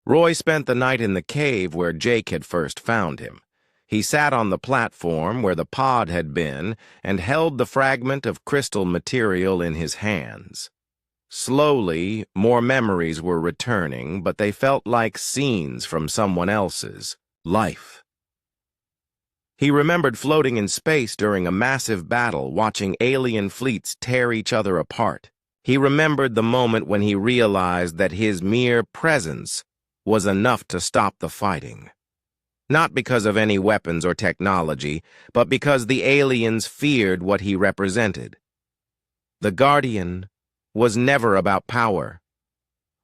Roy spent the night in the cave where Jake had first found him. He sat on the platform where the pod had been and held the fragment of crystal material in his hands. Slowly, more memories were returning, but they felt like scenes from someone else's life. He remembered floating in space during a massive battle, watching alien fleets tear each other apart. He remembered the moment when he realized that his mere presence was enough to stop the fighting. Not because of any weapons or technology, but because the aliens feared what he represented. The Guardian was never about power,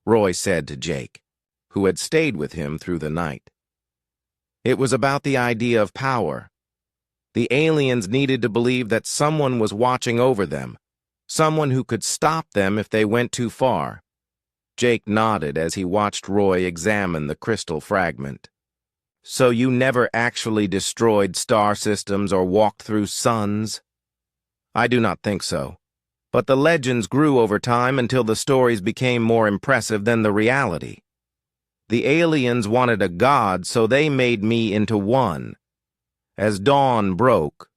Roy said to Jake, who had stayed with him through the night. It was about the idea of power. The aliens needed to believe that someone was watching over them, someone who could stop them if they went too far. Jake nodded as he watched Roy examine the crystal fragment. So you never actually destroyed star systems or walked through suns? I do not think so. But the legends grew over time until the stories became more impressive than the reality. The aliens wanted a god, so they made me into one. As dawn broke,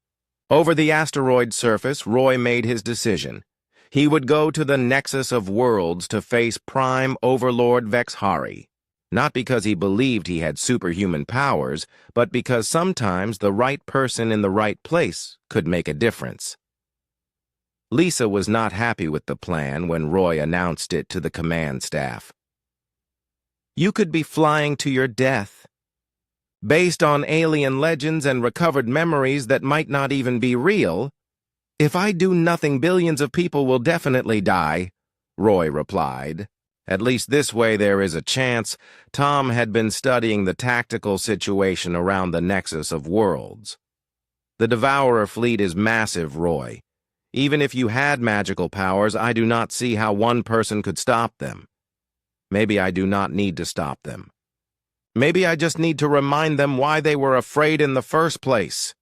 over the asteroid surface, Roy made his decision. He would go to the Nexus of Worlds to face Prime Overlord Vexhari. Not because he believed he had superhuman powers, but because sometimes the right person in the right place could make a difference. Lisa was not happy with the plan when Roy announced it to the command staff. You could be flying to your death. Based on alien legends and recovered memories that might not even be real, if I do nothing, billions of people will definitely die, Roy replied. At least this way there is a chance. Tom had been studying the tactical situation around the Nexus of Worlds. The Devourer fleet is massive, Roy. Even if you had magical powers, I do not see how one person could stop them. Maybe I do not need to stop them. Maybe I just need to remind them why they were afraid in the first place.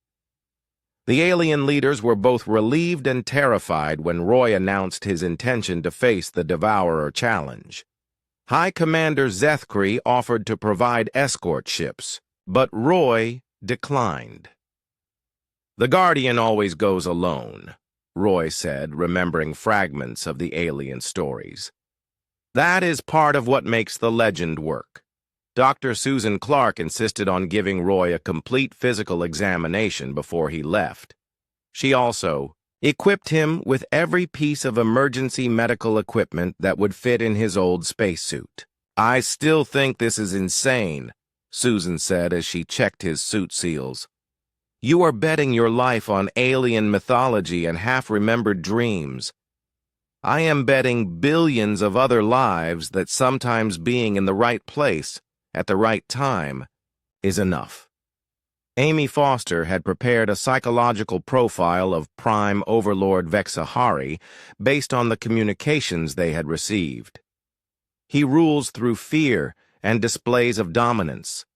The alien leaders were both relieved and terrified when Roy announced his intention to face the Devourer challenge. High Commander Zethkri offered to provide escort ships, but Roy declined. The Guardian always goes alone, Roy said, remembering fragments of the alien stories. That is part of what makes the legend work. Dr. Susan Clark insisted on giving Roy a complete physical examination before he left. She also equipped him with every piece of emergency medical equipment that would fit in his old spacesuit. I still think this is insane, Susan said as she checked his suit seals. You are betting your life on alien mythology and half-remembered dreams. I am betting billions of other lives that sometimes being in the right place at the right time is enough. Amy Foster had prepared a psychological profile of Prime Overlord Vexhari based on the communications they had received. He rules through fear and displays of dominance.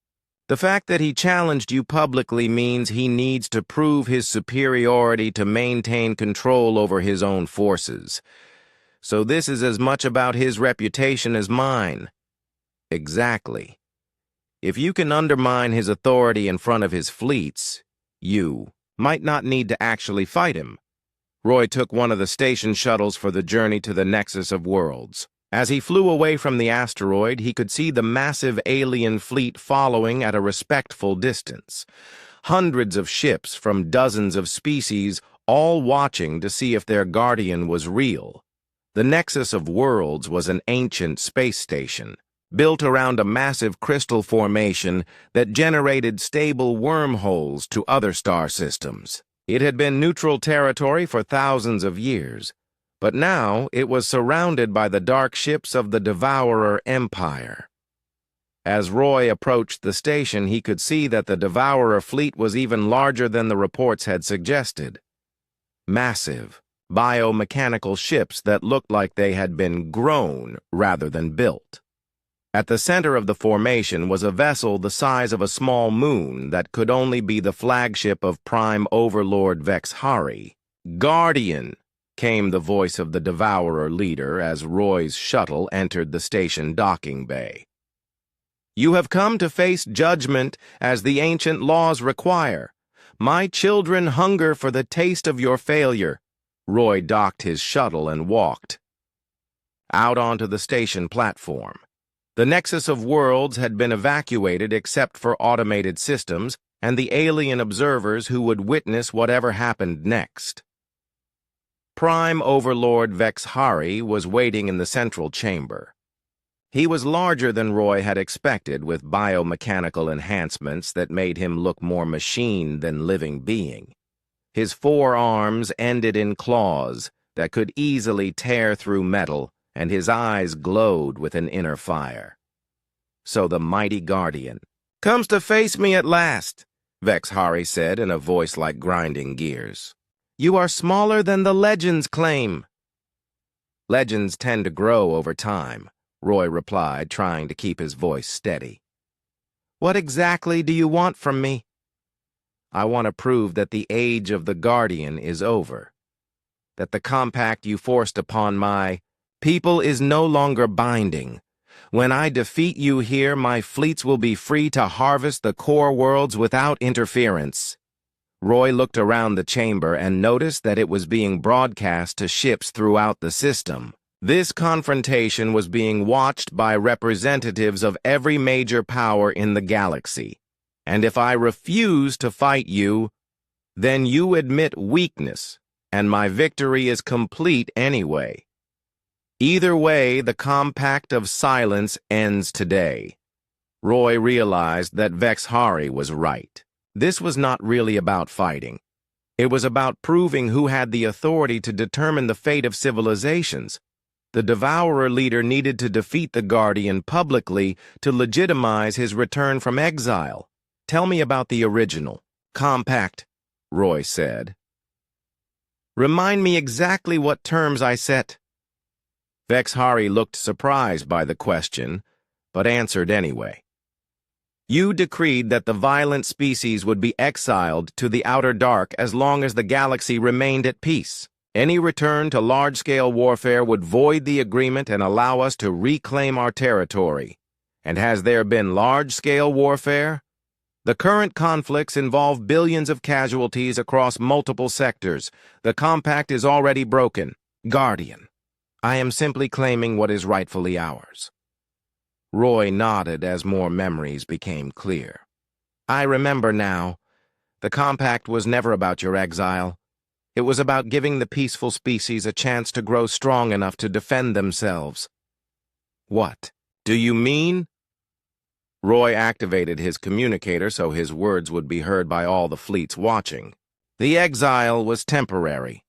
The fact that he challenged you publicly means he needs to prove his superiority to maintain control over his own forces. So this is as much about his reputation as mine. Exactly. If you can undermine his authority in front of his fleets, you might not need to actually fight him. Roy took one of the station shuttles for the journey to the Nexus of Worlds. As he flew away from the asteroid, he could see the massive alien fleet following at a respectful distance. Hundreds of ships from dozens of species, all watching to see if their guardian was real. The Nexus of Worlds was an ancient space station, built around a massive crystal formation that generated stable wormholes to other star systems. It had been neutral territory for thousands of years, but now it was surrounded by the dark ships of the Devourer Empire. As Roy approached the station, he could see that the Devourer fleet was even larger than the reports had suggested. Massive, biomechanical ships that looked like they had been grown rather than built. At the center of the formation was a vessel the size of a small moon that could only be the flagship of Prime Overlord Vexhari. Guardian, came the voice of the Devourer leader as Roy's shuttle entered the station docking bay. You have come to face judgment as the ancient laws require. My children hunger for the taste of your failure. Roy docked his shuttle and walked out onto the station platform. The Nexus of Worlds had been evacuated except for automated systems and the alien observers who would witness whatever happened next. Prime Overlord Vexhari was waiting in the central chamber. He was larger than Roy had expected, with biomechanical enhancements that made him look more machine than living being. His 4 arms ended in claws that could easily tear through metal, and his eyes glowed with an inner fire. So the mighty Guardian comes to face me at last, Vexhari said in a voice like grinding gears. You are smaller than the legends claim. Legends tend to grow over time, Roy replied, trying to keep his voice steady. What exactly do you want from me? I want to prove that the age of the Guardian is over. That the compact you forced upon my people is no longer binding. When I defeat you here, my fleets will be free to harvest the core worlds without interference. Roy looked around the chamber and noticed that it was being broadcast to ships throughout the system. This confrontation was being watched by representatives of every major power in the galaxy. And if I refuse to fight you, then you admit weakness, and my victory is complete anyway. Either way, the compact of silence ends today. Roy realized that Vexhari was right. This was not really about fighting. It was about proving who had the authority to determine the fate of civilizations. The Devourer leader needed to defeat the Guardian publicly to legitimize his return from exile. Tell me about the original compact, Roy said. Remind me exactly what terms I set. Vexhari looked surprised by the question, but answered anyway. You decreed that the violent species would be exiled to the outer dark as long as the galaxy remained at peace. Any return to large-scale warfare would void the agreement and allow us to reclaim our territory. And has there been large-scale warfare? The current conflicts involve billions of casualties across multiple sectors. The compact is already broken. Guardian, I am simply claiming what is rightfully ours. Roy nodded as more memories became clear. I remember now. The compact was never about your exile. It was about giving the peaceful species a chance to grow strong enough to defend themselves. What do you mean? Roy activated his communicator so his words would be heard by all the fleets watching. The exile was temporary.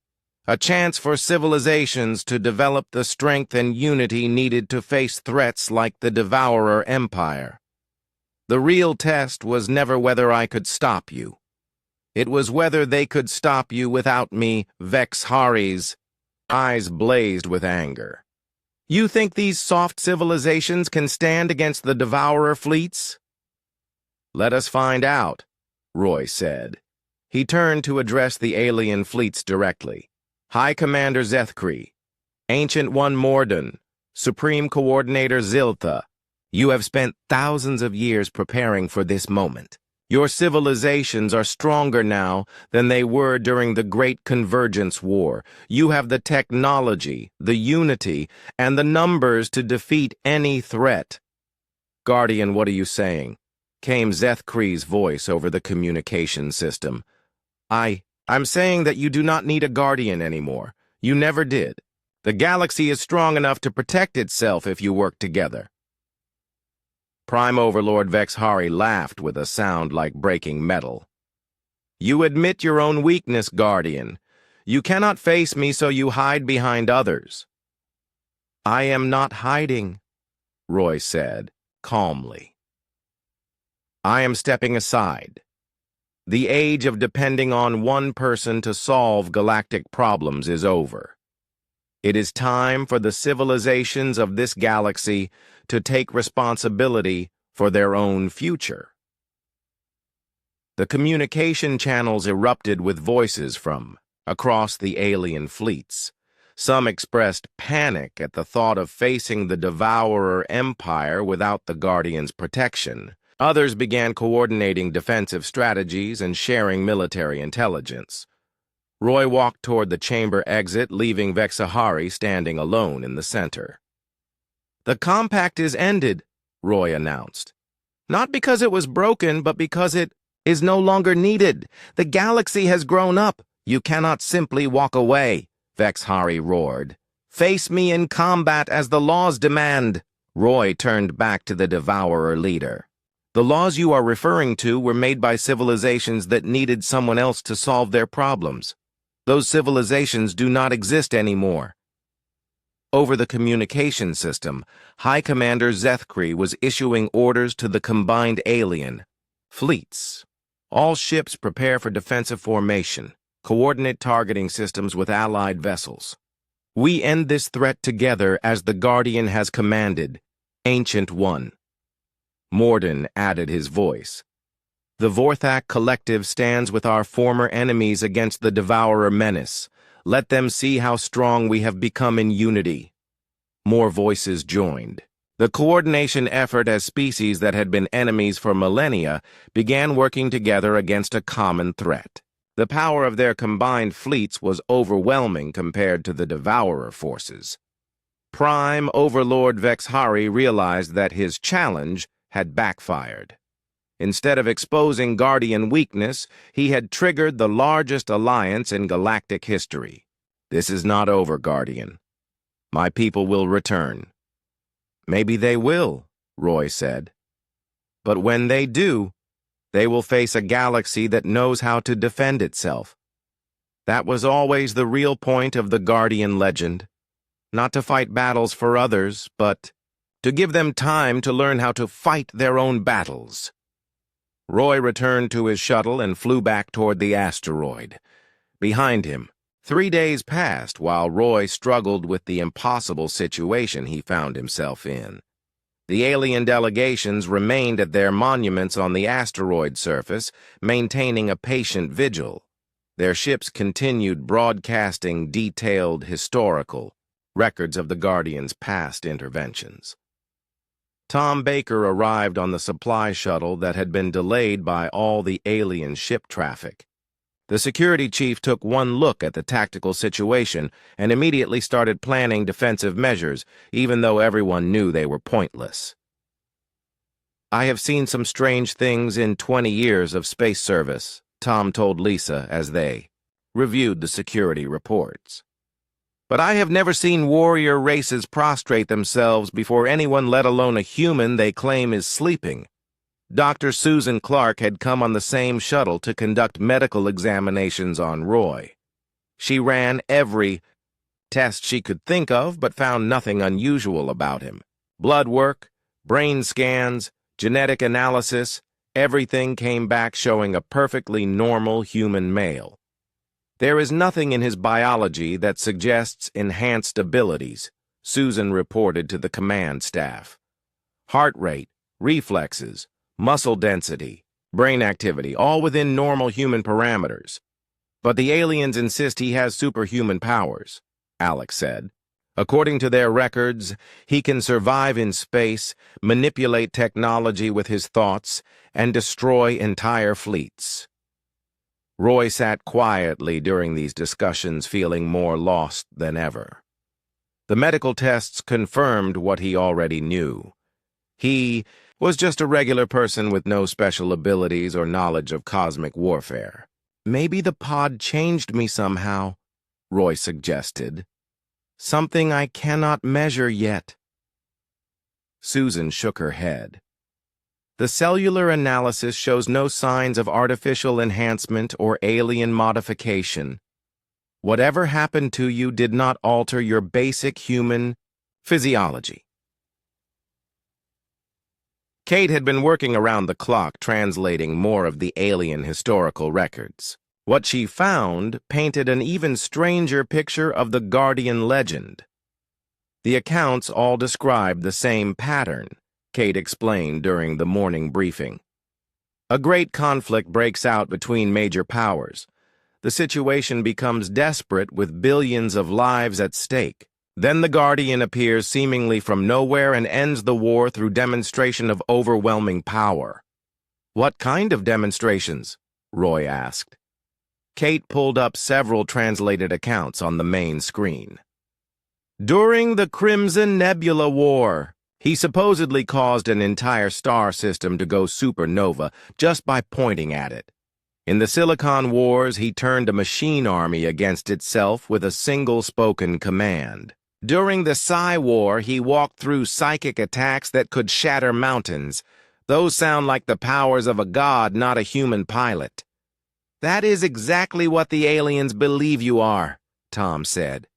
A chance for civilizations to develop the strength and unity needed to face threats like the Devourer Empire. The real test was never whether I could stop you. It was whether they could stop you without me. Vexhari's eyes blazed with anger. You think these soft civilizations can stand against the Devourer fleets? Let us find out, Roy said. He turned to address the alien fleets directly. High Commander Zethkri, Ancient One Morden, Supreme Coordinator Ziltha, you have spent thousands of years preparing for this moment. Your civilizations are stronger now than they were during the Great Convergence War. You have the technology, the unity, and the numbers to defeat any threat. Guardian, what are you saying? Came Zethkri's voice over the communication system. I'm saying that you do not need a Guardian anymore. You never did. The galaxy is strong enough to protect itself if you work together. Prime Overlord Vexhari laughed with a sound like breaking metal. You admit your own weakness, Guardian. You cannot face me, so you hide behind others. I am not hiding, Roy said, calmly. I am stepping aside. The age of depending on one person to solve galactic problems is over. It is time for the civilizations of this galaxy to take responsibility for their own future. The communication channels erupted with voices from across the alien fleets. Some expressed panic at the thought of facing the Devourer Empire without the Guardian's protection. Others began coordinating defensive strategies and sharing military intelligence. Roy walked toward the chamber exit, leaving Vexahari standing alone in the center. "The compact is ended," Roy announced. "Not because it was broken, but because it is no longer needed. The galaxy has grown up. You cannot simply walk away," Vexahari roared. "Face me in combat as the laws demand." Roy turned back to the Devourer leader. "The laws you are referring to were made by civilizations that needed someone else to solve their problems. Those civilizations do not exist anymore." Over the communication system, High Commander Zethkri was issuing orders to the combined alien fleets. "All ships prepare for defensive formation. Coordinate targeting systems with allied vessels. We end this threat together as the Guardian has commanded. Ancient One." Morden added his voice. "The Vorthak Collective stands with our former enemies against the Devourer menace. Let them see how strong we have become in unity." More voices joined. The coordination effort as species that had been enemies for millennia began working together against a common threat. The power of their combined fleets was overwhelming compared to the Devourer forces. Prime Overlord Vexahari realized that his challenge had backfired. Instead of exposing Guardian weakness, he had triggered the largest alliance in galactic history. "This is not over, Guardian. My people will return." "Maybe they will," Roy said. "But when they do, they will face a galaxy that knows how to defend itself. That was always the real point of the Guardian legend. Not to fight battles for others, but to give them time to learn how to fight their own battles." Roy returned to his shuttle and flew back toward the asteroid. Behind him, 3 days passed while Roy struggled with the impossible situation he found himself in. The alien delegations remained at their monuments on the asteroid surface, maintaining a patient vigil. Their ships continued broadcasting detailed historical records of the Guardian's past interventions. Tom Baker arrived on the supply shuttle that had been delayed by all the alien ship traffic. The security chief took one look at the tactical situation and immediately started planning defensive measures, even though everyone knew they were pointless. "I have seen some strange things in 20 years of space service," Tom told Lisa as they reviewed the security reports. "But I have never seen warrior races prostrate themselves before anyone, let alone a human they claim is sleeping." Dr. Susan Clark had come on the same shuttle to conduct medical examinations on Roy. She ran every test she could think of, but found nothing unusual about him. Blood work, brain scans, genetic analysis, everything came back showing a perfectly normal human male. "There is nothing in his biology that suggests enhanced abilities," Susan reported to the command staff. "Heart rate, reflexes, muscle density, brain activity, all within normal human parameters. But the aliens insist he has superhuman powers," Alex said. "According to their records, he can survive in space, manipulate technology with his thoughts, and destroy entire fleets." Roy sat quietly during these discussions, feeling more lost than ever. The medical tests confirmed what he already knew. He was just a regular person with no special abilities or knowledge of cosmic warfare. "Maybe the pod changed me somehow," Roy suggested. "Something I cannot measure yet." Susan shook her head. "The cellular analysis shows no signs of artificial enhancement or alien modification. Whatever happened to you did not alter your basic human physiology." Kate had been working around the clock translating more of the alien historical records. What she found painted an even stranger picture of the Guardian legend. The accounts all described the same pattern, Kate explained during the morning briefing. A great conflict breaks out between major powers. The situation becomes desperate with billions of lives at stake. Then the Guardian appears seemingly from nowhere and ends the war through demonstration of overwhelming power. "What kind of demonstrations?" Roy asked. Kate pulled up several translated accounts on the main screen. During the Crimson Nebula War, he supposedly caused an entire star system to go supernova just by pointing at it. In the Silicon Wars, he turned a machine army against itself with a single spoken command. During the Psi War, he walked through psychic attacks that could shatter mountains. Those sound like the powers of a god, not a human pilot. "That is exactly what the aliens believe you are," Tom said.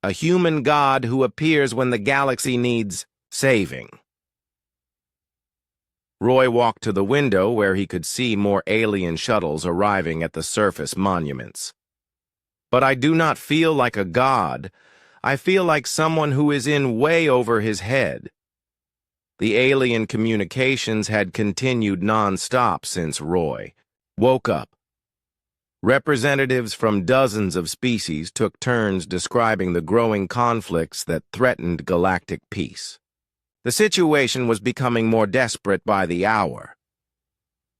"A human god who appears when the galaxy needs saving." Roy walked to the window where he could see more alien shuttles arriving at the surface monuments. "But I do not feel like a god. I feel like someone who is in way over his head." The alien communications had continued non-stop since Roy woke up. Representatives from dozens of species took turns describing the growing conflicts that threatened galactic peace. The situation was becoming more desperate by the hour.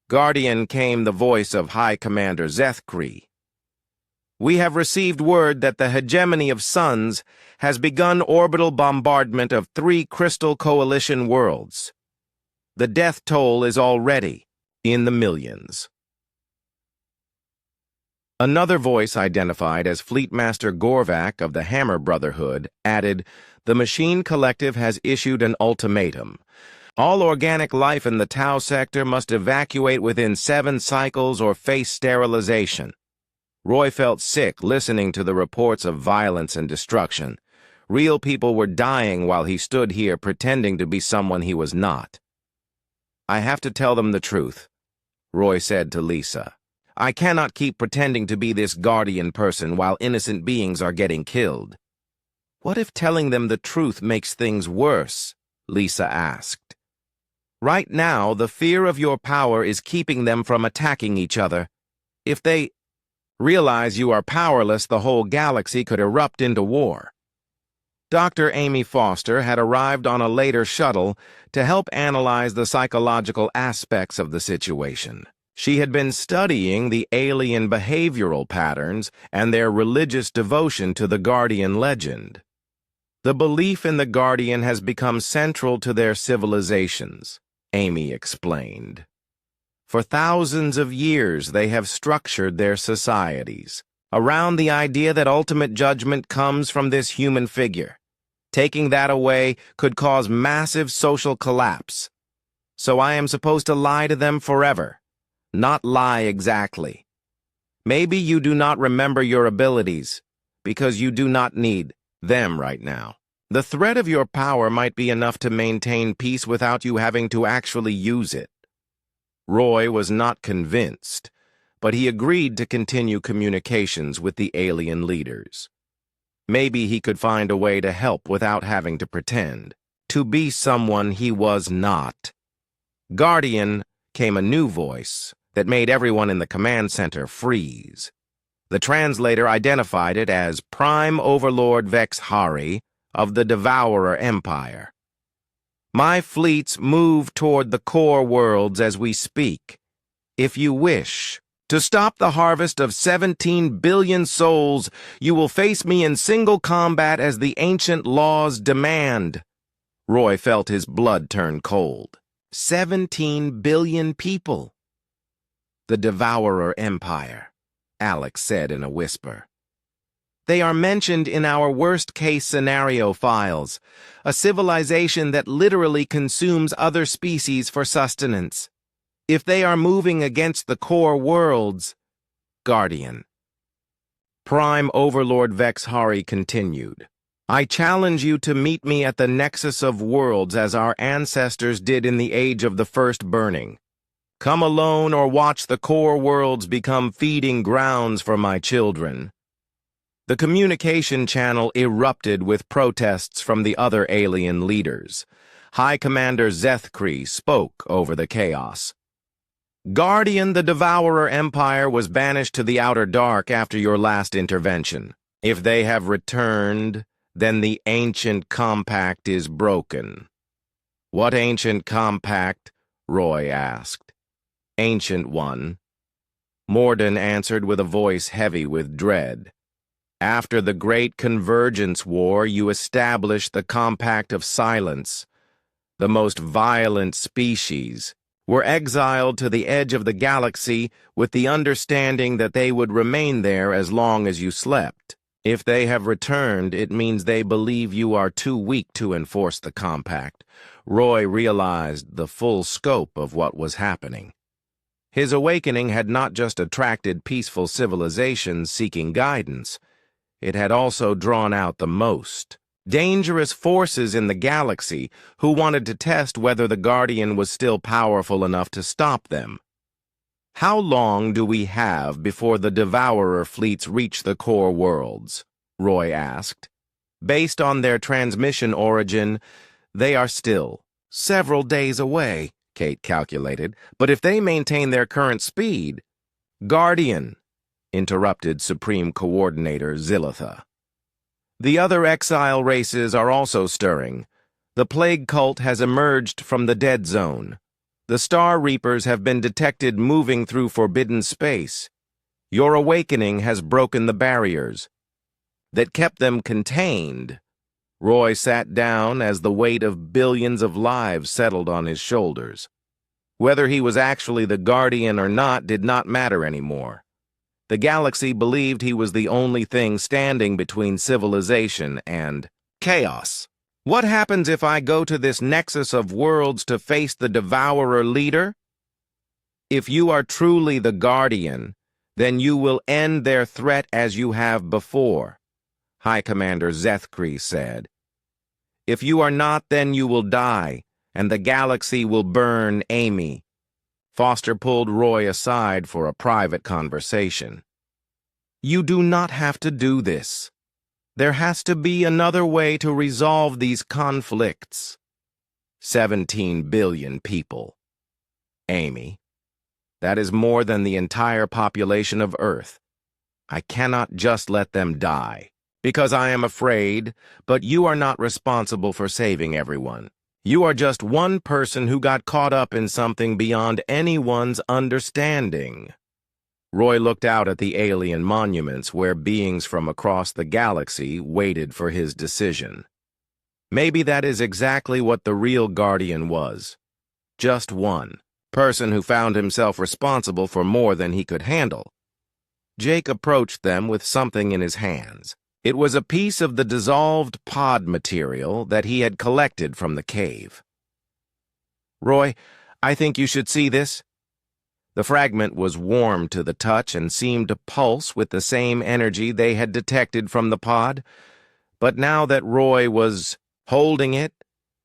Guardian came the voice of High Commander Zethkree. "We have received word that the hegemony of suns has begun orbital bombardment of 3 Crystal Coalition worlds. The death toll is already in the millions." Another voice identified as Fleetmaster Gorvac of the Hammer Brotherhood added, "The Machine Collective has issued an ultimatum. All organic life in the Tau sector must evacuate within 7 cycles or face sterilization." Roy felt sick listening to the reports of violence and destruction. Real people were dying while he stood here pretending to be someone he was not. "I have to tell them the truth," Roy said to Lisa. "I cannot keep pretending to be this guardian person while innocent beings are getting killed." "What if telling them the truth makes things worse?" Lisa asked. "Right now, the fear of your power is keeping them from attacking each other. If they realize you are powerless, the whole galaxy could erupt into war." Dr. Amy Foster had arrived on a later shuttle to help analyze the psychological aspects of the situation. She had been studying the alien behavioral patterns and their religious devotion to the Guardian legend. "The belief in the Guardian has become central to their civilizations," Amy explained. "For thousands of years, they have structured their societies around the idea that ultimate judgment comes from this human figure. Taking that away could cause massive social collapse. So I am supposed to lie to them forever. Not lie exactly. Maybe you do not remember your abilities because you do not need them right now. The threat of your power might be enough to maintain peace without you having to actually use it." Roy was not convinced, but he agreed to continue communications with the alien leaders. Maybe he could find a way to help without having to pretend to be someone he was not. "Guardian," came a new voice that made everyone in the command center freeze. The translator identified it as Prime Overlord Vex Hari of the Devourer Empire. "My fleets move toward the core worlds as we speak. If you wish to stop the harvest of 17 billion souls, you will face me in single combat as the ancient laws demand." Roy felt his blood turn cold. 17 billion people. "The Devourer Empire," Alex said in a whisper. "They are mentioned in our worst-case scenario files, a civilization that literally consumes other species for sustenance. If they are moving against the core worlds..." Guardian. Prime Overlord Vex Hari continued. "I challenge you to meet me at the Nexus of Worlds as our ancestors did in the Age of the First Burning. Come alone or watch the core worlds become feeding grounds for my children." The communication channel erupted with protests from the other alien leaders. High Commander Zethkree spoke over the chaos. Guardian, the Devourer Empire was banished to the Outer Dark after your last intervention. If they have returned, then the ancient compact is broken. What ancient compact? Roy asked. Ancient one. Morden answered with a voice heavy with dread. After the Great Convergence War, you established the Compact of Silence. The most violent species were exiled to the edge of the galaxy with the understanding that they would remain there as long as you slept. If they have returned, it means they believe you are too weak to enforce the compact. Roy realized the full scope of what was happening. His awakening had not just attracted peaceful civilizations seeking guidance, it had also drawn out the most dangerous forces in the galaxy who wanted to test whether the Guardian was still powerful enough to stop them. How long do we have before the Devourer fleets reach the core worlds? Roy asked. Based on their transmission origin, they are still several days away, Kate calculated. But if they maintain their current speed... Guardian, interrupted Supreme Coordinator Zilitha. The other exile races are also stirring. The plague cult has emerged from the dead zone. The Star Reapers have been detected moving through forbidden space. Your awakening has broken the barriers that kept them contained. Roy sat down as the weight of billions of lives settled on his shoulders. Whether he was actually the Guardian or not did not matter anymore. The galaxy believed he was the only thing standing between civilization and chaos. What happens if I go to this nexus of worlds to face the Devourer leader? If you are truly the Guardian, then you will end their threat as you have before, High Commander Zethkri said. If you are not, then you will die, and the galaxy will burn Amy. Foster pulled Roy aside for a private conversation. You do not have to do this. There has to be another way to resolve these conflicts. 17 billion people. Amy, that is more than the entire population of Earth. I cannot just let them die, because I am afraid, but you are not responsible for saving everyone. You are just one person who got caught up in something beyond anyone's understanding. Roy looked out at the alien monuments where beings from across the galaxy waited for his decision. Maybe that is exactly what the real Guardian was. Just one person who found himself responsible for more than he could handle. Jake approached them with something in his hands. It was a piece of the dissolved pod material that he had collected from the cave. Roy, I think you should see this. The fragment was warm to the touch and seemed to pulse with the same energy they had detected from the pod. But now that Roy was holding it,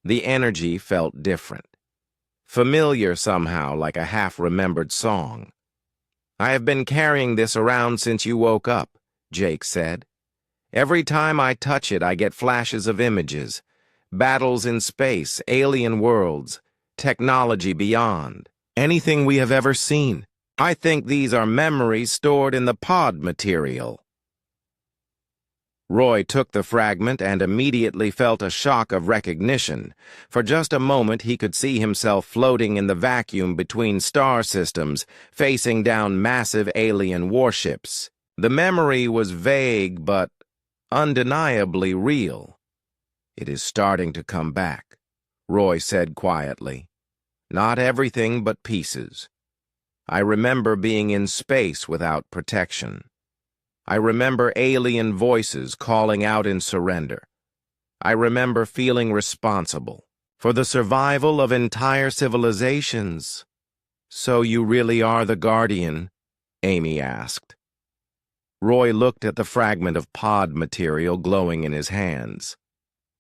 the energy felt different. Familiar somehow, like a half-remembered song. I have been carrying this around since you woke up, Jake said. Every time I touch it, I get flashes of images. Battles in space, alien worlds, technology beyond. Anything we have ever seen. I think these are memories stored in the pod material. Roy took the fragment and immediately felt a shock of recognition. For just a moment he could see himself floating in the vacuum between star systems, facing down massive alien warships. The memory was vague but undeniably real. It is starting to come back, Roy said quietly. Not everything but pieces. I remember being in space without protection. I remember alien voices calling out in surrender. I remember feeling responsible for the survival of entire civilizations. So you really are the Guardian? Amy asked. Roy looked at the fragment of pod material glowing in his hands.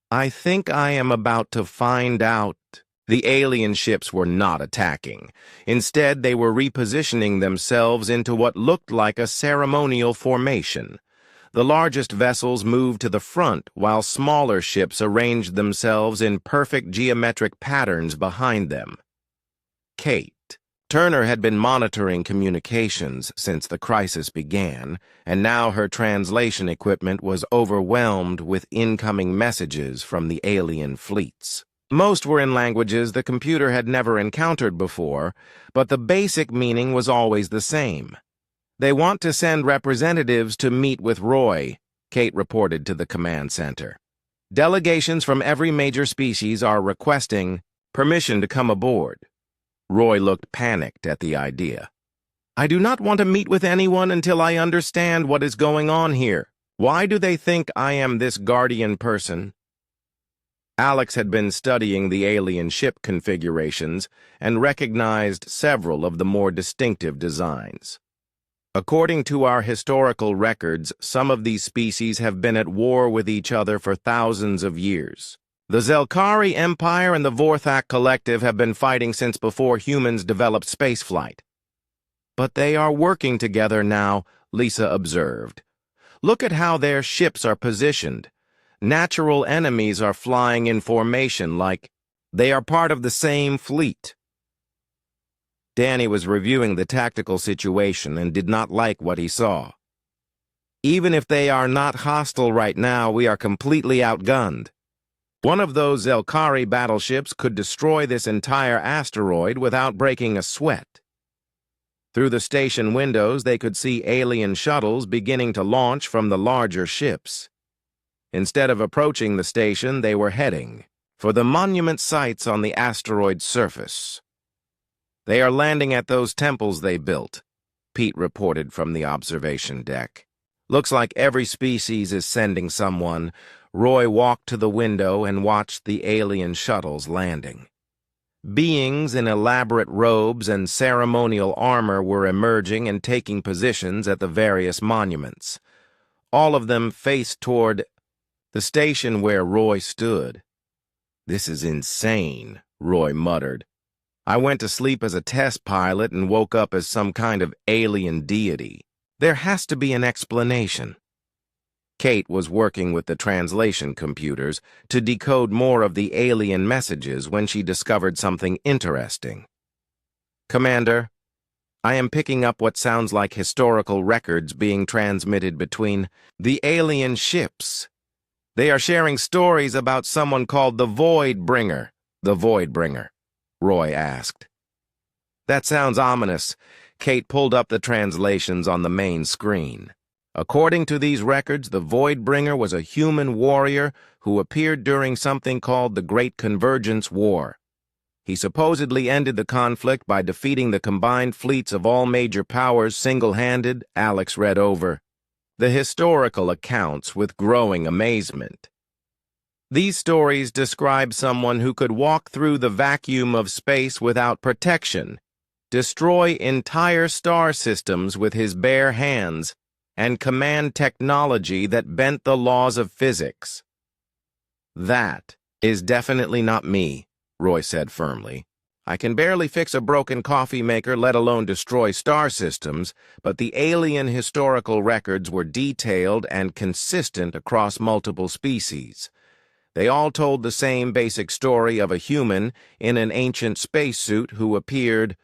I think I am about to find out. The alien ships were not attacking. Instead, they were repositioning themselves into what looked like a ceremonial formation. The largest vessels moved to the front, while smaller ships arranged themselves in perfect geometric patterns behind them. Kate Turner had been monitoring communications since the crisis began, and now her translation equipment was overwhelmed with incoming messages from the alien fleets. Most were in languages the computer had never encountered before, but the basic meaning was always the same. "They want to send representatives to meet with Roy," Kate reported to the command center. "Delegations from every major species are requesting permission to come aboard." Roy looked panicked at the idea. "I do not want to meet with anyone until I understand what is going on here. Why do they think I am this guardian person?" Alex had been studying the alien ship configurations and recognized several of the more distinctive designs. According to our historical records, some of these species have been at war with each other for thousands of years. The Zelkari Empire and the Vorthak Collective have been fighting since before humans developed spaceflight. "But they are working together now," Lisa observed. "Look at how their ships are positioned. Natural enemies are flying in formation like they are part of the same fleet." Danny was reviewing the tactical situation and did not like what he saw. "Even if they are not hostile right now, we are completely outgunned. One of those Zelkari battleships could destroy this entire asteroid without breaking a sweat." Through the station windows, they could see alien shuttles beginning to launch from the larger ships. Instead of approaching the station, they were heading for the monument sites on the asteroid's surface. "They are landing at those temples they built," Pete reported from the observation deck. "Looks like every species is sending someone." Roy walked to the window and watched the alien shuttles landing. Beings in elaborate robes and ceremonial armor were emerging and taking positions at the various monuments. All of them faced toward the station where Roy stood. "This is insane," Roy muttered. "I went to sleep as a test pilot and woke up as some kind of alien deity. There has to be an explanation." Kate was working with the translation computers to decode more of the alien messages when she discovered something interesting. "Commander, I am picking up what sounds like historical records being transmitted between the alien ships. They are sharing stories about someone called the Void Bringer." "The Void Bringer?" Roy asked. "That sounds ominous." Kate pulled up the translations on the main screen. According to these records, the Void Bringer was a human warrior who appeared during something called the Great Convergence War. He supposedly ended the conflict by defeating the combined fleets of all major powers single-handed. Alex read over the historical accounts with growing amazement. These stories describe someone who could walk through the vacuum of space without protection, destroy entire star systems with his bare hands, and command technology that bent the laws of physics. "That is definitely not me," Roy said firmly. "I can barely fix a broken coffee maker, let alone destroy star systems, but the alien historical records were detailed and consistent across multiple species. They all told the same basic story of a human in an ancient spacesuit who appeared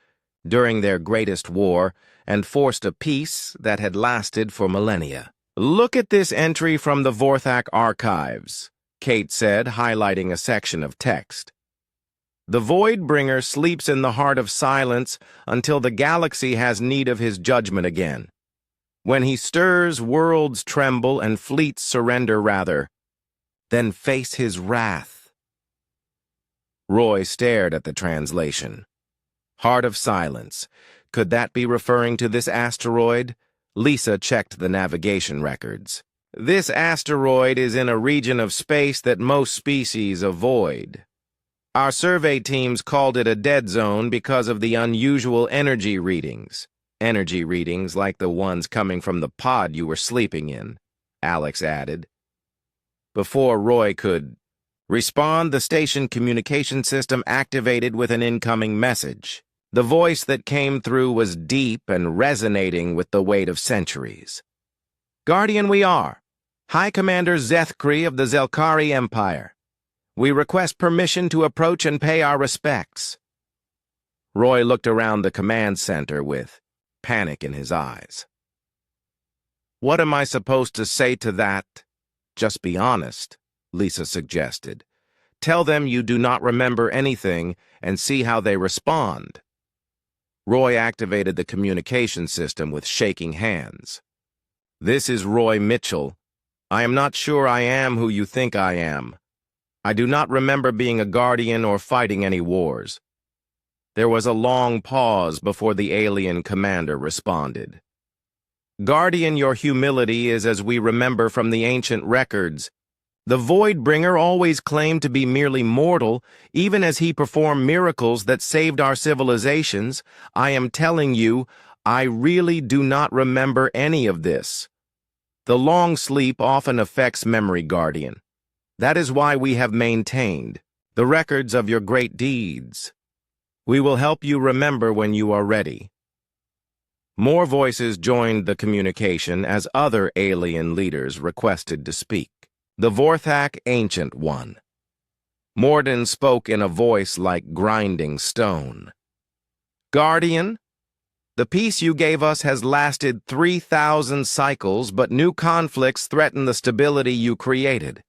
during their greatest war and forced a peace that had lasted for millennia." "Look at this entry from the Vorthak archives," Kate said, highlighting a section of text. "The Void Bringer sleeps in the heart of silence until the galaxy has need of his judgment again. When he stirs, worlds tremble and fleets surrender rather than face his wrath." Roy stared at the translation. Heart of silence. Could that be referring to this asteroid? Lisa checked the navigation records. "This asteroid is in a region of space that most species avoid. Our survey teams called it a dead zone because of the unusual energy readings." "Energy readings like the ones coming from the pod you were sleeping in," Alex added. Before Roy could respond, the station communication system activated with an incoming message. The voice that came through was deep and resonating with the weight of centuries. "Guardian we are. High Commander Zethkri of the Zelkari Empire. We request permission to approach and pay our respects." Roy looked around the command center with panic in his eyes. "What am I supposed to say to that?" "Just be honest," Lisa suggested. "Tell them you do not remember anything and see how they respond." Roy activated the communication system with shaking hands. "This is Roy Mitchell. I am not sure I am who you think I am. I do not remember being a guardian or fighting any wars." There was a long pause before the alien commander responded. "Guardian, your humility is as we remember from the ancient records. The Voidbringer always claimed to be merely mortal, even as he performed miracles that saved our civilizations. I am telling you, I really do not remember any of this. The long sleep often affects memory, Guardian. That is why we have maintained the records of your great deeds. We will help you remember when you are ready." More voices joined the communication as other alien leaders requested to speak. The Vorthak Ancient One. Morden spoke in a voice like grinding stone. "Guardian, the peace you gave us has lasted 3,000 cycles, but new conflicts threaten the stability you created."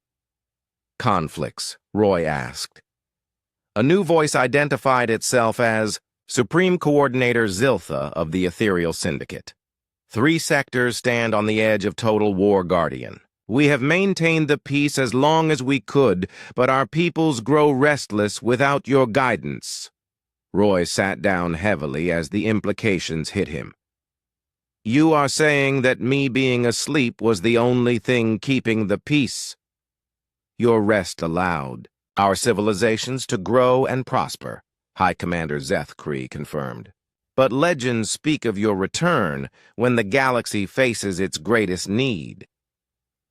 "Conflicts?" Roy asked. A new voice identified itself as Supreme Coordinator Ziltha of the Ethereal Syndicate. "3 sectors stand on the edge of total war, Guardian. We have maintained the peace as long as we could, but our peoples grow restless without your guidance." Roy sat down heavily as the implications hit him. "You are saying that me being asleep was the only thing keeping the peace?" "Your rest allowed our civilizations to grow and prosper," High Commander Zeth Kree confirmed. "But legends speak of your return when the galaxy faces its greatest need."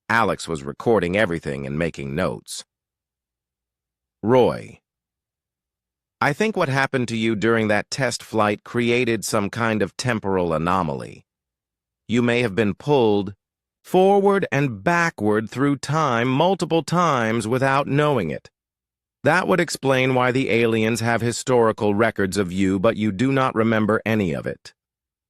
Alex was recording everything and making notes. "Roy, I think what happened to you during that test flight created some kind of temporal anomaly. You may have been pulled forward and backward through time multiple times without knowing it. That would explain why the aliens have historical records of you, but you do not remember any of it,"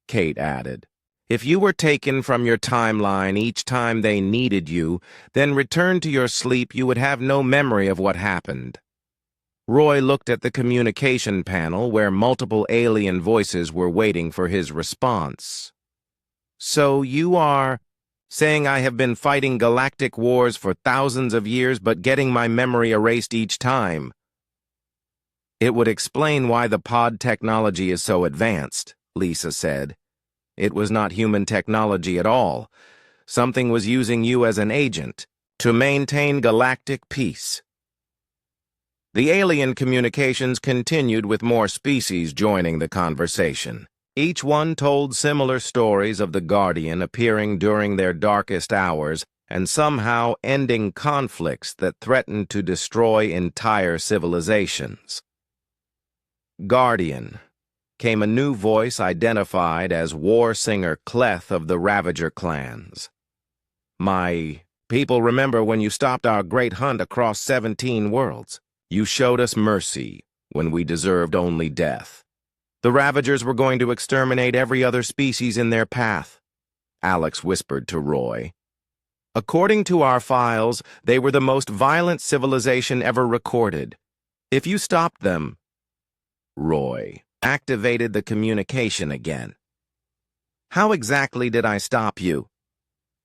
Kate added. "If you were taken from your timeline each time they needed you, then returned to your sleep, you would have no memory of what happened." Roy looked at the communication panel where multiple alien voices were waiting for his response. "So you are saying I have been fighting galactic wars for thousands of years but getting my memory erased each time?" "It would explain why the pod technology is so advanced," Lisa said. "It was not human technology at all. Something was using you as an agent to maintain galactic peace." The alien communications continued with more species joining the conversation. Each one told similar stories of the Guardian appearing during their darkest hours and somehow ending conflicts that threatened to destroy entire civilizations. "Guardian," came a new voice identified as war singer Cleth of the Ravager clans. "My people remember when you stopped our great hunt across 17 worlds. You showed us mercy when we deserved only death. The Ravagers were going to exterminate every other species in their path," Alex whispered to Roy. "According to our files, they were the most violent civilization ever recorded. If you stopped them..." Roy activated the communication again. "How exactly did I stop you?"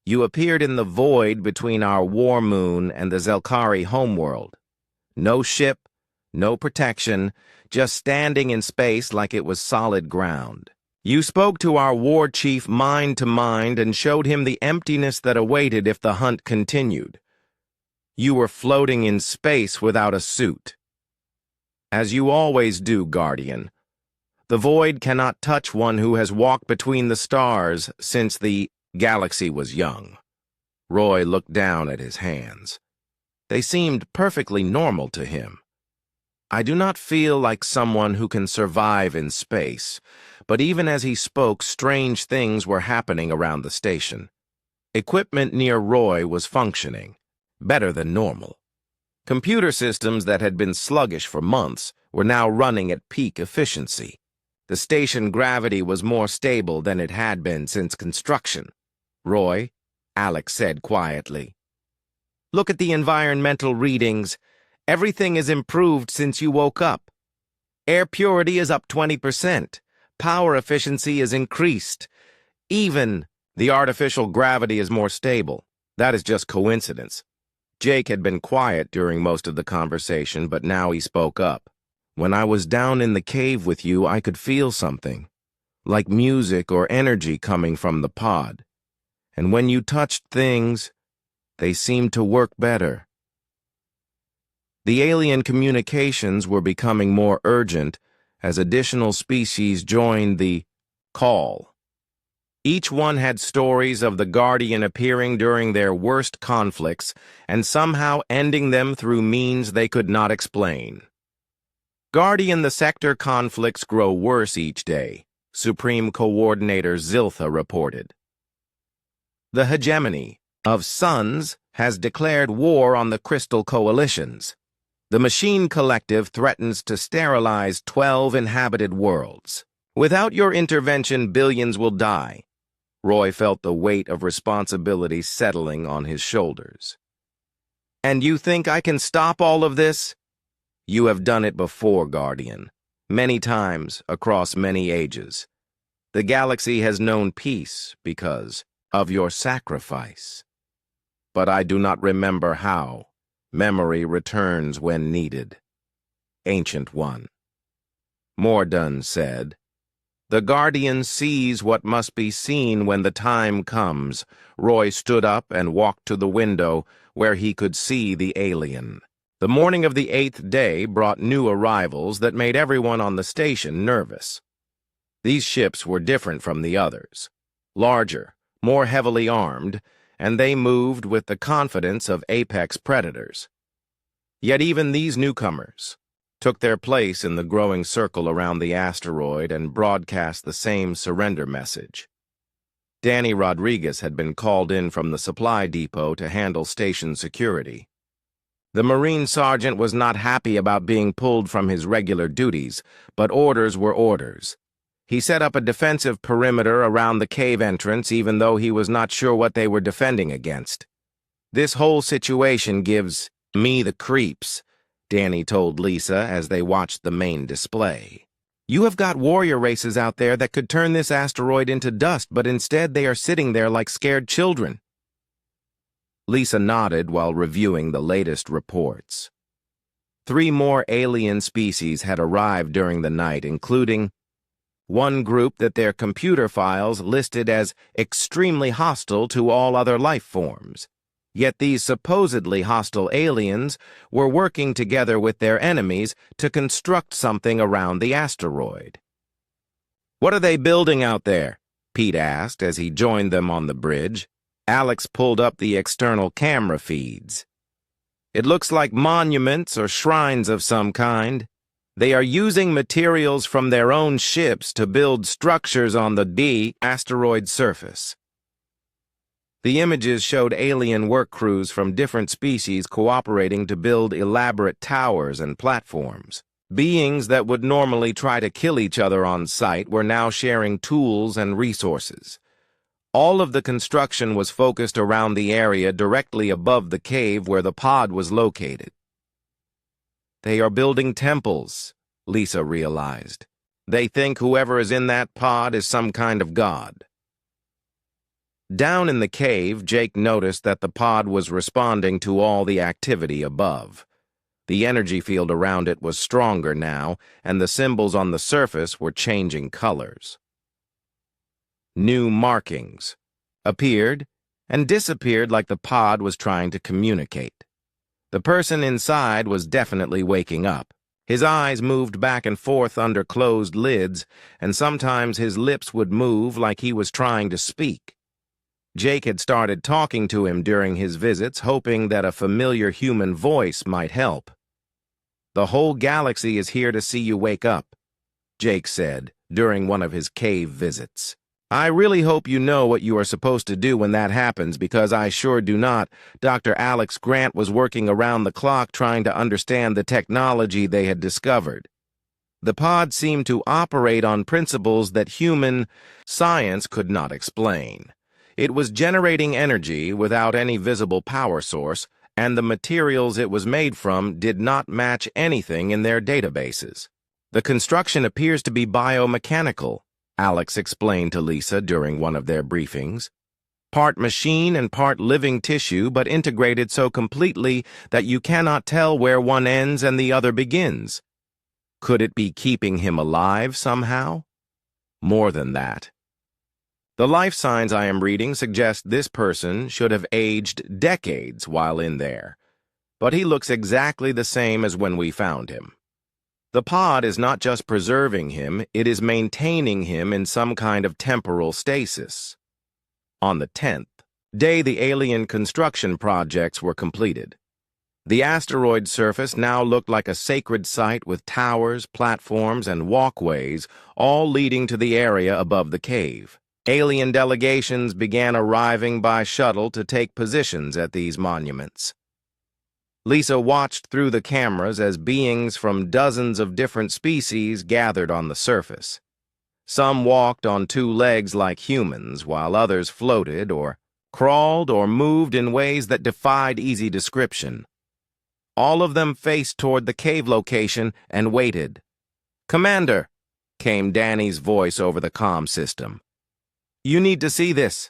"You appeared in the void between our war moon and the Zelkari homeworld. No ship, no protection, just standing in space like it was solid ground. You spoke to our war chief mind to mind and showed him the emptiness that awaited if the hunt continued. You were floating in space without a suit. As you always do, Guardian. The void cannot touch one who has walked between the stars since the galaxy was young." Roy looked down at his hands. They seemed perfectly normal to him. "I do not feel like someone who can survive in space," but even as he spoke, strange things were happening around the station. Equipment near Roy was functioning, better than normal. Computer systems that had been sluggish for months were now running at peak efficiency. The station gravity was more stable than it had been since construction. Roy, Alex said quietly. Look at the environmental readings. Everything is improved since you woke up. Air purity is up 20%. Power efficiency is increased. Even the artificial gravity is more stable. That is just coincidence. Jake had been quiet during most of the conversation, but now he spoke up. When I was down in the cave with you, I could feel something, like music or energy coming from the pod. And when you touched things, they seemed to work better. The alien communications were becoming more urgent as additional species joined the call. Each one had stories of the Guardian appearing during their worst conflicts and somehow ending them through means they could not explain. Guardian, the sector conflicts grow worse each day, Supreme Coordinator Ziltha reported. The hegemony of Suns has declared war on the Crystal Coalitions. The Machine Collective threatens to sterilize 12 inhabited worlds. Without your intervention, billions will die. Roy felt the weight of responsibility settling on his shoulders. And you think I can stop all of this? You have done it before, Guardian. Many times, across many ages. The galaxy has known peace because of your sacrifice. But I do not remember how. Memory returns when needed. Ancient One. Mordun said, The Guardian sees what must be seen when the time comes. Roy stood up and walked to the window where he could see the alien. The morning of the 8th day brought new arrivals that made everyone on the station nervous. These ships were different from the others. Larger, more heavily armed, and they moved with the confidence of apex predators. Yet even these newcomers took their place in the growing circle around the asteroid and broadcast the same surrender message. Danny Rodriguez had been called in from the supply depot to handle station security. The Marine sergeant was not happy about being pulled from his regular duties, but orders were orders. He set up a defensive perimeter around the cave entrance even though he was not sure what they were defending against. This whole situation gives me the creeps, Danny told Lisa as they watched the main display. You have got warrior races out there that could turn this asteroid into dust, but instead they are sitting there like scared children. Lisa nodded while reviewing the latest reports. 3 more alien species had arrived during the night, including one group that their computer files listed as extremely hostile to all other life forms. Yet these supposedly hostile aliens were working together with their enemies to construct something around the asteroid. What are they building out there? Pete asked as he joined them on the bridge. Alex pulled up the external camera feeds. It looks like monuments or shrines of some kind. They are using materials from their own ships to build structures on the asteroid surface. The images showed alien work crews from different species cooperating to build elaborate towers and platforms. Beings that would normally try to kill each other on site were now sharing tools and resources. All of the construction was focused around the area directly above the cave where the pod was located. They are building temples, Lisa realized. They think whoever is in that pod is some kind of god. Down in the cave, Jake noticed that the pod was responding to all the activity above. The energy field around it was stronger now, and the symbols on the surface were changing colors. New markings appeared and disappeared like the pod was trying to communicate. The person inside was definitely waking up. His eyes moved back and forth under closed lids, and sometimes his lips would move like he was trying to speak. Jake had started talking to him during his visits, hoping that a familiar human voice might help. The whole galaxy is here to see you wake up, Jake said during one of his cave visits. I really hope you know what you are supposed to do when that happens, because I sure do not. Dr. Alex Grant was working around the clock trying to understand the technology they had discovered. The pod seemed to operate on principles that human science could not explain. It was generating energy without any visible power source, and the materials it was made from did not match anything in their databases. The construction appears to be biomechanical, Alex explained to Lisa during one of their briefings. Part machine and part living tissue, but integrated so completely that you cannot tell where one ends and the other begins. Could it be keeping him alive somehow? More than that. The life signs I am reading suggest this person should have aged decades while in there, but he looks exactly the same as when we found him. The pod is not just preserving him, it is maintaining him in some kind of temporal stasis. On the 10th day, the alien construction projects were completed. The asteroid surface now looked like a sacred site with towers, platforms, and walkways, all leading to the area above the cave. Alien delegations began arriving by shuttle to take positions at these monuments. Lisa watched through the cameras as beings from dozens of different species gathered on the surface. Some walked on two legs like humans, while others floated or crawled or moved in ways that defied easy description. All of them faced toward the cave location and waited. "Commander," came Danny's voice over the comm system. "You need to see this."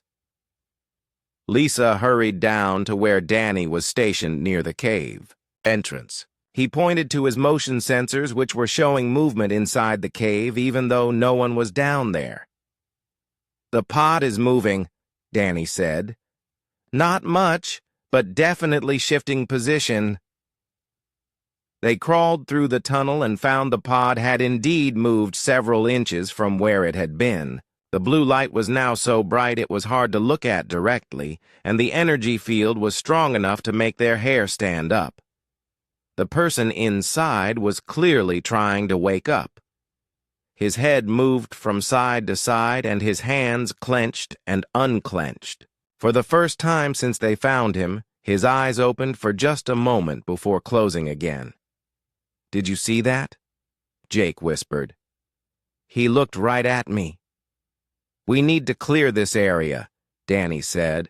Lisa hurried down to where Danny was stationed near the cave entrance. He pointed to his motion sensors, which were showing movement inside the cave even though no one was down there. "The pod is moving," Danny said. "Not much, but definitely shifting position." They crawled through the tunnel and found the pod had indeed moved several inches from where it had been. The blue light was now so bright it was hard to look at directly, and the energy field was strong enough to make their hair stand up. The person inside was clearly trying to wake up. His head moved from side to side, and his hands clenched and unclenched. For the first time since they found him, his eyes opened for just a moment before closing again. "Did you see that?" Jake whispered. "He looked right at me." "We need to clear this area," Danny said.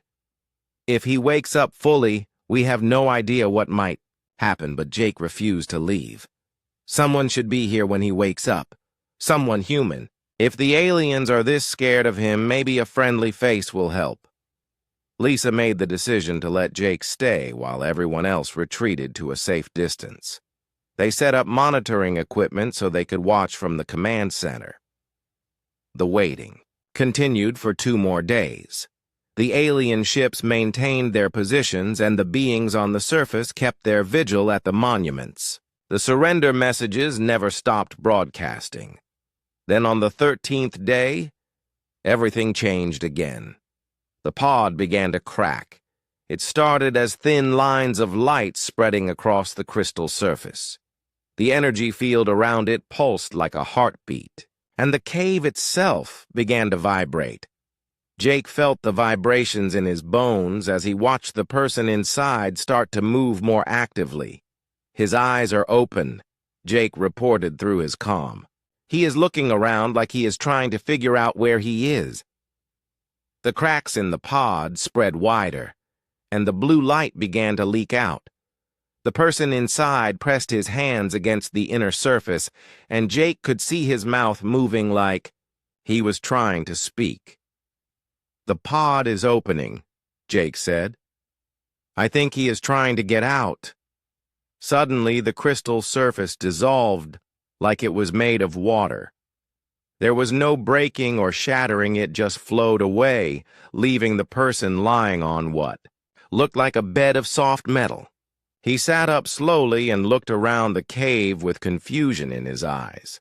"If he wakes up fully, we have no idea what might happen," but Jake refused to leave. "Someone should be here when he wakes up. Someone human. If the aliens are this scared of him, maybe a friendly face will help." Lisa made the decision to let Jake stay while everyone else retreated to a safe distance. They set up monitoring equipment so they could watch from the command center. The waiting continued for 2 more days. The alien ships maintained their positions, and the beings on the surface kept their vigil at the monuments. The surrender messages never stopped broadcasting. Then on the 13th day, everything changed again. The pod began to crack. It started as thin lines of light spreading across the crystal surface. The energy field around it pulsed like a heartbeat, and the cave itself began to vibrate. Jake felt the vibrations in his bones as he watched the person inside start to move more actively. "His eyes are open," Jake reported through his comm. "He is looking around like he is trying to figure out where he is." The cracks in the pod spread wider, and the blue light began to leak out. The person inside pressed his hands against the inner surface, and Jake could see his mouth moving like he was trying to speak. "The pod is opening," Jake said. "I think he is trying to get out." Suddenly, the crystal surface dissolved like it was made of water. There was no breaking or shattering, it just flowed away, leaving the person lying on what looked like a bed of soft metal. He sat up slowly and looked around the cave with confusion in his eyes.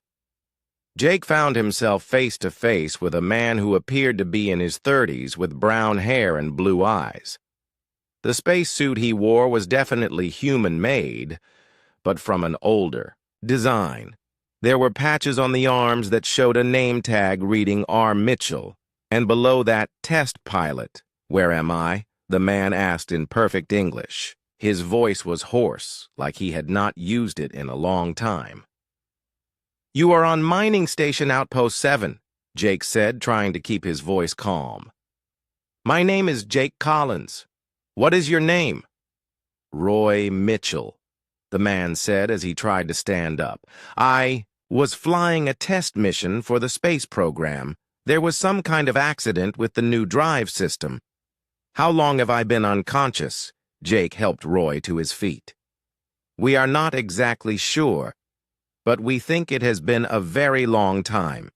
Jake found himself face to face with a man who appeared to be in his 30s with brown hair and blue eyes. The spacesuit he wore was definitely human-made, but from an older design. There were patches on the arms that showed a name tag reading R. Mitchell, and below that, "Test Pilot." "Where am I?" the man asked in perfect English. His voice was hoarse, like he had not used it in a long time. You are on Mining Station Outpost 7, Jake said, trying to keep his voice calm. My name is Jake Collins. What is your name? Roy Mitchell, the man said as he tried to stand up. I was flying a test mission for the space program. There was some kind of accident with the new drive system. How long have I been unconscious? Jake helped Roy to his feet. We are not exactly sure, but we think it has been a very long time.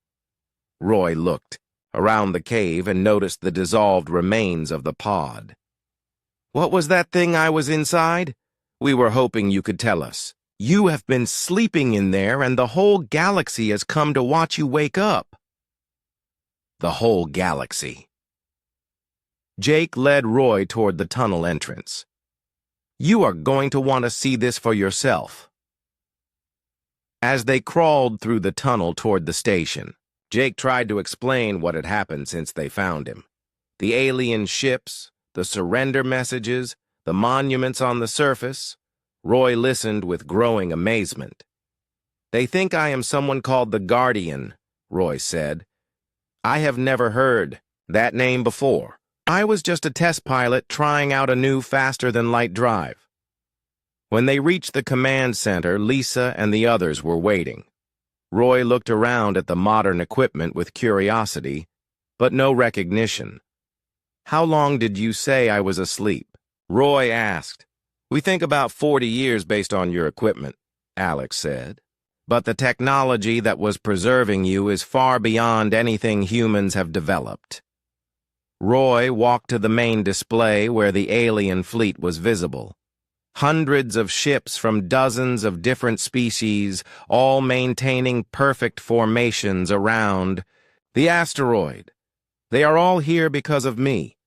Roy looked around the cave and noticed the dissolved remains of the pod. What was that thing I was inside? We were hoping you could tell us. You have been sleeping in there and the whole galaxy has come to watch you wake up. The whole galaxy. Jake led Roy toward the tunnel entrance. You are going to want to see this for yourself. As they crawled through the tunnel toward the station, Jake tried to explain what had happened since they found him. The alien ships, the surrender messages, the monuments on the surface. Roy listened with growing amazement. They think I am someone called the Guardian, Roy said. I have never heard that name before. I was just a test pilot trying out a new faster-than-light drive. When they reached the command center, Lisa and the others were waiting. Roy looked around at the modern equipment with curiosity, but no recognition. How long did you say I was asleep? Roy asked. We think about 40 years based on your equipment, Alex said. But the technology that was preserving you is far beyond anything humans have developed. Roy walked to the main display where the alien fleet was visible. Hundreds of ships from dozens of different species, all maintaining perfect formations around the asteroid. They are all here because of me.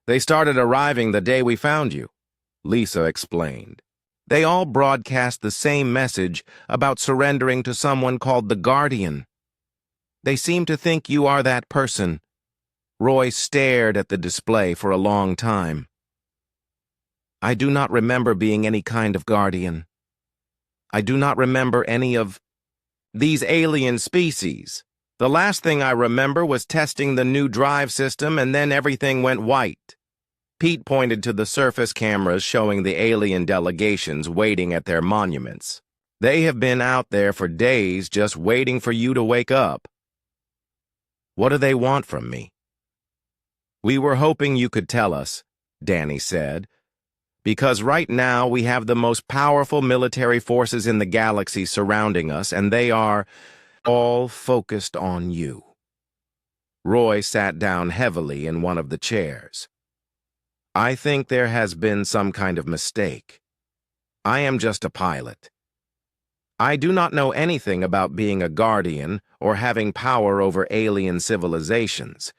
They started arriving the day we found you, Lisa explained. They all broadcast the same message about surrendering to someone called the Guardian. They seem to think you are that person. Roy stared at the display for a long time. I do not remember being any kind of guardian. I do not remember any of these alien species. The last thing I remember was testing the new drive system and then everything went white. Pete pointed to the surface cameras showing the alien delegations waiting at their monuments. They have been out there for days just waiting for you to wake up. What do they want from me? We were hoping you could tell us, Danny said. Because right now we have the most powerful military forces in the galaxy surrounding us, and they are all focused on you. Roy sat down heavily in one of the chairs. I think there has been some kind of mistake. I am just a pilot. I do not know anything about being a guardian or having power over alien civilizations.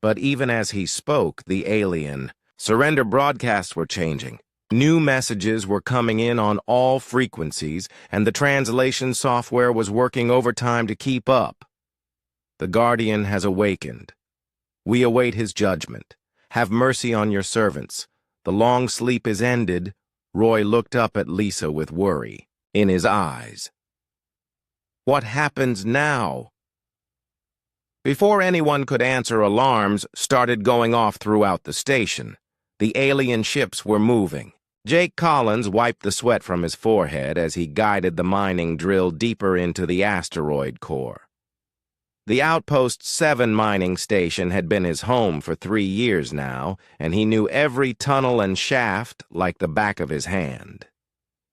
But even as he spoke, the alien surrender broadcasts were changing. New messages were coming in on all frequencies, and the translation software was working overtime to keep up. The Guardian has awakened. We await his judgment. Have mercy on your servants. The long sleep is ended. Roy looked up at Lisa with worry in his eyes. What happens now? Before anyone could answer, alarms started going off throughout the station. The alien ships were moving. Jake Collins wiped the sweat from his forehead as he guided the mining drill deeper into the asteroid core. The Outpost 7 mining station had been his home for 3 years now, and he knew every tunnel and shaft like the back of his hand.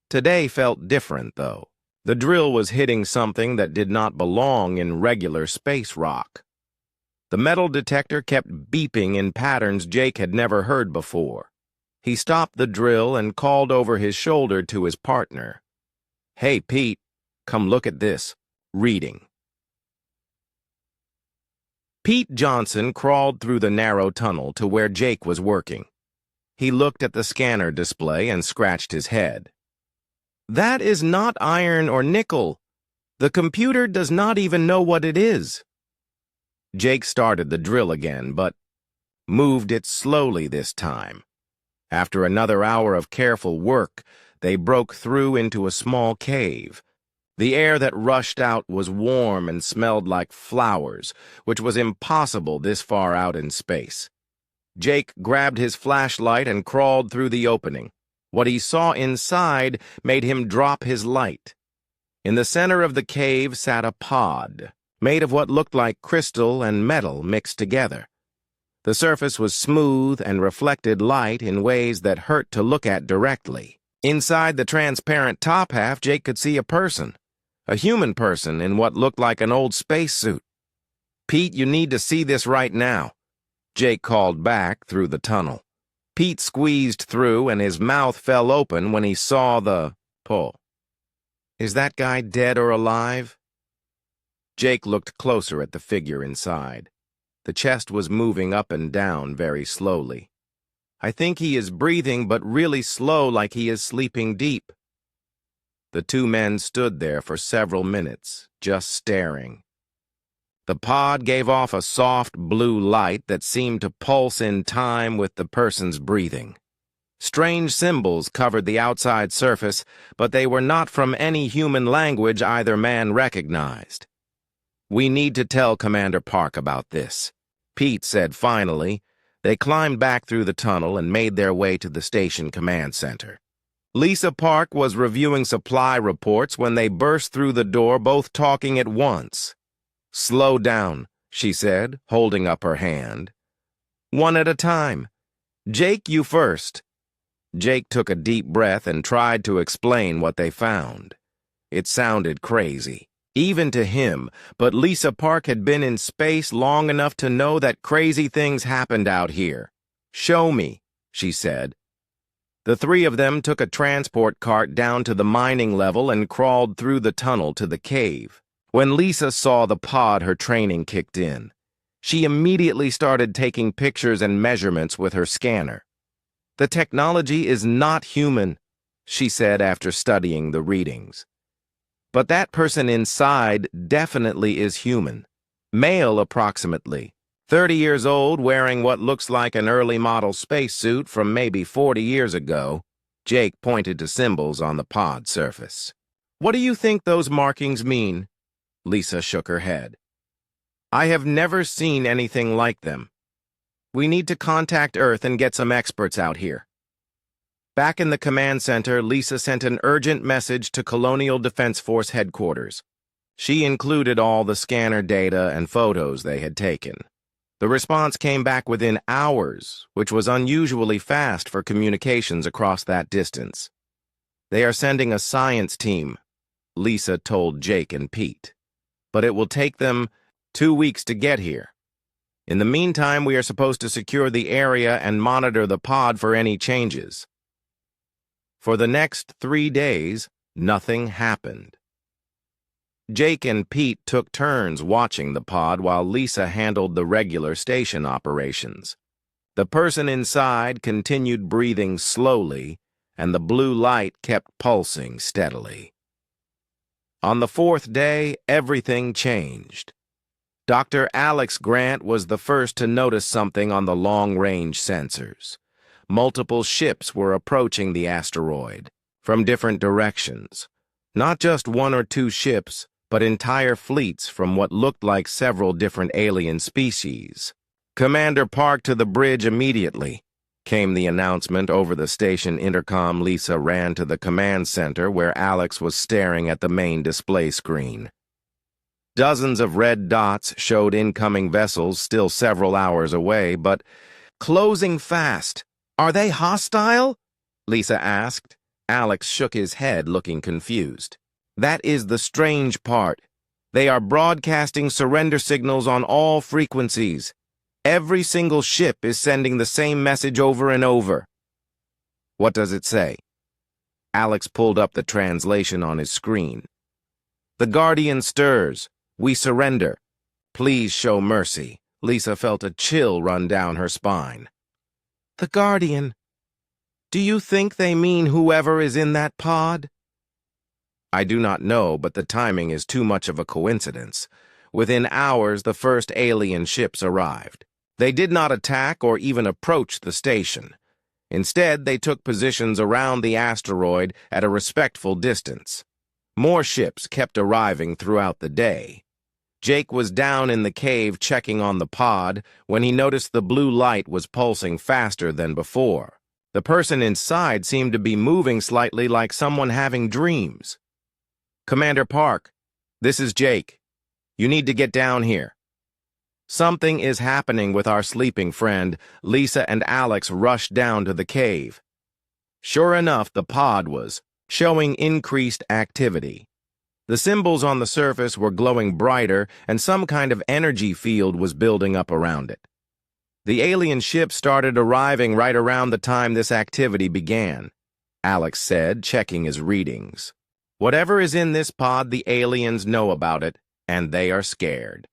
Today felt different, though. The drill was hitting something that did not belong in regular space rock. The metal detector kept beeping in patterns Jake had never heard before. He stopped the drill and called over his shoulder to his partner. Hey, Pete, come look at this. Reading. Pete Johnson crawled through the narrow tunnel to where Jake was working. He looked at the scanner display and scratched his head. That is not iron or nickel. The computer does not even know what it is. Jake started the drill again, but moved it slowly this time. After another hour of careful work, they broke through into a small cave. The air that rushed out was warm and smelled like flowers, which was impossible this far out in space. Jake grabbed his flashlight and crawled through the opening. What he saw inside made him drop his light. In the center of the cave sat a pod, made of what looked like crystal and metal mixed together. The surface was smooth and reflected light in ways that hurt to look at directly. Inside the transparent top half, Jake could see a person. A human person in what looked like an old spacesuit. "Pete, you need to see this right now," Jake called back through the tunnel. Pete squeezed through and his mouth fell open when he saw the pull. "Is that guy dead or alive?" Jake looked closer at the figure inside. The chest was moving up and down very slowly. "I think he is breathing, but really slow, like he is sleeping deep." The two men stood there for several minutes, just staring. The pod gave off a soft blue light that seemed to pulse in time with the person's breathing. Strange symbols covered the outside surface, but they were not from any human language either man recognized. "We need to tell Commander Park about this," Pete said finally. They climbed back through the tunnel and made their way to the station command center. Lisa Park was reviewing supply reports when they burst through the door, both talking at once. "Slow down," she said, holding up her hand. "One at a time. Jake, you first." Jake took a deep breath and tried to explain what they found. It sounded crazy, even to him, but Lisa Park had been in space long enough to know that crazy things happened out here. "Show me," she said. The three of them took a transport cart down to the mining level and crawled through the tunnel to the cave. When Lisa saw the pod, her training kicked in. She immediately started taking pictures and measurements with her scanner. "The technology is not human," she said after studying the readings. "But that person inside definitely is human. Male approximately. 30 years old, wearing what looks like an early model spacesuit from maybe 40 years ago." Jake pointed to symbols on the pod surface. "What do you think those markings mean?" Lisa shook her head. "I have never seen anything like them. We need to contact Earth and get some experts out here." Back in the command center, Lisa sent an urgent message to Colonial Defense Force headquarters. She included all the scanner data and photos they had taken. The response came back within hours, which was unusually fast for communications across that distance. "They are sending a science team," Lisa told Jake and Pete. "But it will take them 2 weeks to get here. In the meantime, we are supposed to secure the area and monitor the pod for any changes." For the next 3 days, nothing happened. Jake and Pete took turns watching the pod while Lisa handled the regular station operations. The person inside continued breathing slowly, and the blue light kept pulsing steadily. On the 4th day, everything changed. Dr. Alex Grant was the first to notice something on the long-range sensors. Multiple ships were approaching the asteroid from different directions. Not just 1 or 2 ships, but entire fleets from what looked like several different alien species. "Commander Park to the bridge immediately," came the announcement over the station intercom. Lisa ran to the command center where Alex was staring at the main display screen. Dozens of red dots showed incoming vessels still several hours away, but closing fast. "Are they hostile?" Lisa asked. Alex shook his head, looking confused. "That is the strange part. They are broadcasting surrender signals on all frequencies. Every single ship is sending the same message over and over." "What does it say?" Alex pulled up the translation on his screen. "The Guardian stirs. We surrender. Please show mercy." Lisa felt a chill run down her spine. "The Guardian. Do you think they mean whoever is in that pod?" "I do not know, but the timing is too much of a coincidence. Within hours, the first alien ships arrived. They did not attack or even approach the station. Instead, they took positions around the asteroid at a respectful distance. More ships kept arriving throughout the day. Jake was down in the cave checking on the pod when he noticed the blue light was pulsing faster than before. The person inside seemed to be moving slightly like someone having dreams. "Commander Park, this is Jake. You need to get down here." Something is happening with our sleeping friend. Lisa and Alex rushed down to the cave. Sure enough, the pod was showing increased activity. The symbols on the surface were glowing brighter, and some kind of energy field was building up around it. The alien ship started arriving right around the time this activity began, Alex said, checking his readings. Whatever is in this pod, the aliens know about it, and they are scared.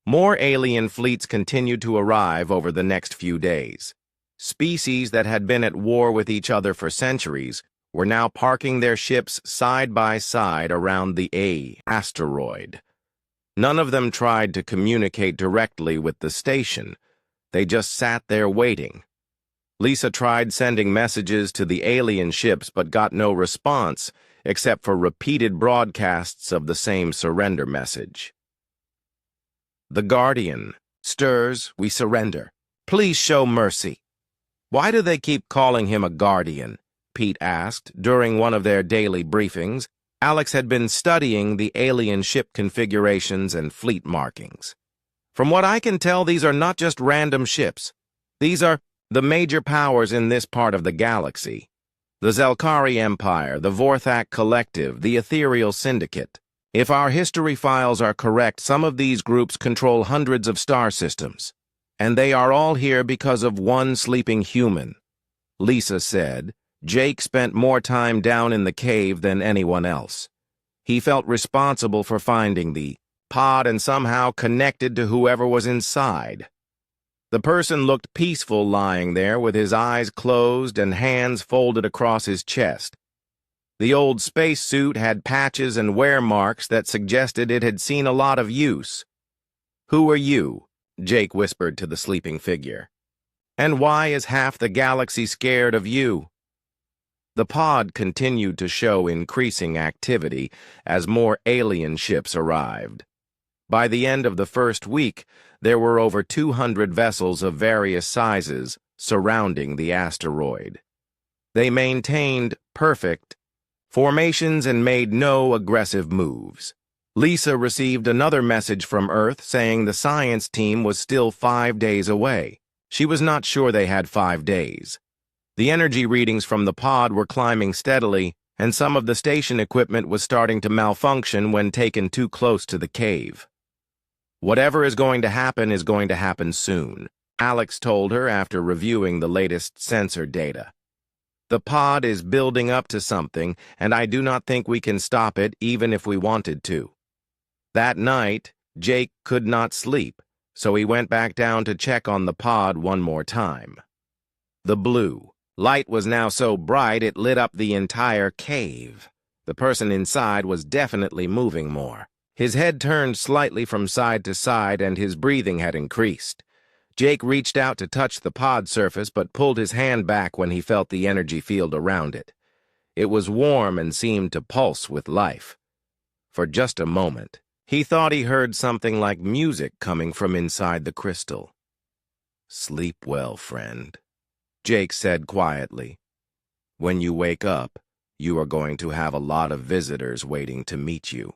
More alien fleets continued to arrive over the next few days. Species that had been at war with each other for centuries were now parking their ships side by side around the asteroid. None of them tried to communicate directly with the station. They just sat there waiting. Lisa tried sending messages to the alien ships but got no response, except for repeated broadcasts of the same surrender message. "The Guardian stirs, we surrender. Please show mercy." "Why do they keep calling him a Guardian?" Pete asked during one of their daily briefings. Alex had been studying the alien ship configurations and fleet markings. "From what I can tell, these are not just random ships. These are the major powers in this part of the galaxy. The Zelkari Empire, the Vorthak Collective, the Ethereal Syndicate. If our history files are correct, some of these groups control hundreds of star systems. And they are all here because of one sleeping human," Lisa said. Jake spent more time down in the cave than anyone else. He felt responsible for finding the pod and somehow connected to whoever was inside. The person looked peaceful lying there with his eyes closed and hands folded across his chest. The old spacesuit had patches and wear marks that suggested it had seen a lot of use. "Who are you?" Jake whispered to the sleeping figure. "And why is half the galaxy scared of you?" The pod continued to show increasing activity as more alien ships arrived. By the end of the first week, there were over 200 vessels of various sizes surrounding the asteroid. They maintained perfect formations and made no aggressive moves. Lisa received another message from Earth saying the science team was still 5 days away. She was not sure they had 5 days. The energy readings from the pod were climbing steadily, and some of the station equipment was starting to malfunction when taken too close to the cave. "Whatever is going to happen soon," Alex told her after reviewing the latest sensor data. "The pod is building up to something, and I do not think we can stop it even if we wanted to." That night, Jake could not sleep, so he went back down to check on the pod one more time. The blue light was now so bright it lit up the entire cave. The person inside was definitely moving more. His head turned slightly from side to side and his breathing had increased. Jake reached out to touch the pod surface but pulled his hand back when he felt the energy field around it. It was warm and seemed to pulse with life. For just a moment, he thought he heard something like music coming from inside the crystal. "Sleep well, friend," Jake said quietly. "When you wake up, you are going to have a lot of visitors waiting to meet you."